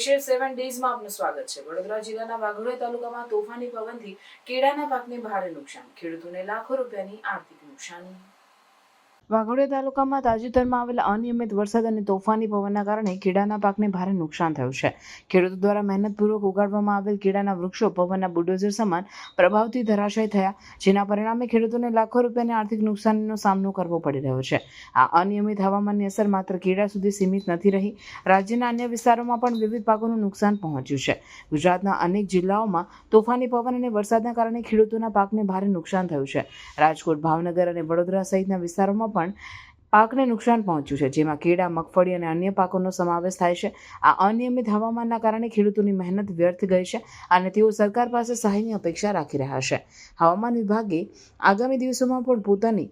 Special 7 ડેઝમાં આપનું સ્વાગત છે। વડોદરા જિલ્લાના વાઘોડિયા તાલુકામાં તોફાની પવનથી કેળાના પાકને ભારે નુકસાન, ખેડૂતોને લાખો રૂપિયાની આર્થિક નુકસાની। વાઘોડિયા તાલુકામાં તાજેતરમાં આવેલા અનિયમિત વરસાદ અને તોફાની પવનના કારણે કેળાના પાકને ભારે નુકસાન થયું છે। ખેડૂતો દ્વારા મહેનતપૂર્વક ઉગાડવામાં આવેલ કેળાના વૃક્ષો પવનના બુલડોઝર સમાન પ્રભાવથી ધરાશાયી થયા, જેના પરિણામે ખેડૂતોને લાખો રૂપિયાની આર્થિક નુકસાનીનો સામનો કરવો પડી રહ્યો છે। આ અનિયમિત હવામાનની અસર માત્ર કેળા સુધી સીમિત નથી રહી, રાજ્યના અન્ય વિસ્તારોમાં પણ વિવિધ પાકોનું નુકસાન પહોંચ્યું છે। ગુજરાતના અનેક જિલ્લાઓમાં તોફાની પવન અને વરસાદના કારણે ખેડૂતોના પાકને ભારે નુકસાન થયું છે। રાજકોટ, ભાવનગર અને વડોદરા સહિતના વિસ્તારોમાં પણ પાકને નુકસાન પહોંચ્યું છે, જેમાં કેળા, મગફળી અને અન્ય પાકોનો સમાવેશ થાય છે। આ અનિયમિત હવામાનના કારણે ખેડૂતોની મહેનત વ્યર્થ ગઈ છે અને તેઓ સરકાર પાસે સહાયની અપેક્ષા રાખી રહ્યા છે। હવામાન વિભાગે આગામી દિવસોમાં પણ પોતાની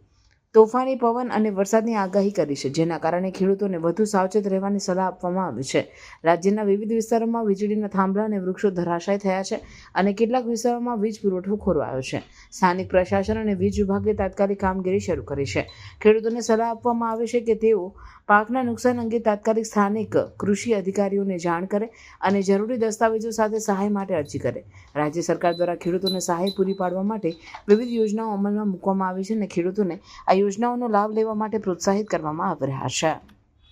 તોફાની પવન અને વરસાદની આગાહી કરી છે, જેના કારણે ખેડૂતોને વધુ સાવચેત રહેવાની સલાહ આપવામાં આવી છે। રાજ્યના વિવિધ વિસ્તારોમાં વીજળીના થાંભલા અને વૃક્ષો ધરાશાયી થયા છે અને કેટલાક વિસ્તારોમાં વીજ પુરવઠો ખોરવાયો છે। સ્થાનિક પ્રશાસન અને વીજ વિભાગે તાત્કાલિક કામગીરી શરૂ કરી છે। ખેડૂતોને સલાહ આપવામાં આવે છે કે તેઓ પાકના નુકસાન અંગે તાત્કાલિક સ્થાનિક કૃષિ અધિકારીઓને જાણ કરે અને જરૂરી દસ્તાવેજો સાથે સહાય માટે અરજી કરે। રાજ્ય સરકાર દ્વારા ખેડૂતોને સહાય પૂરી પાડવા માટે વિવિધ યોજનાઓ અમલમાં મૂકવામાં આવી છે અને ખેડૂતોને આ યોજનાઓનો લાભ લેવા માટે પ્રોત્સાહિત કરવામાં આવી રહ્યા છે।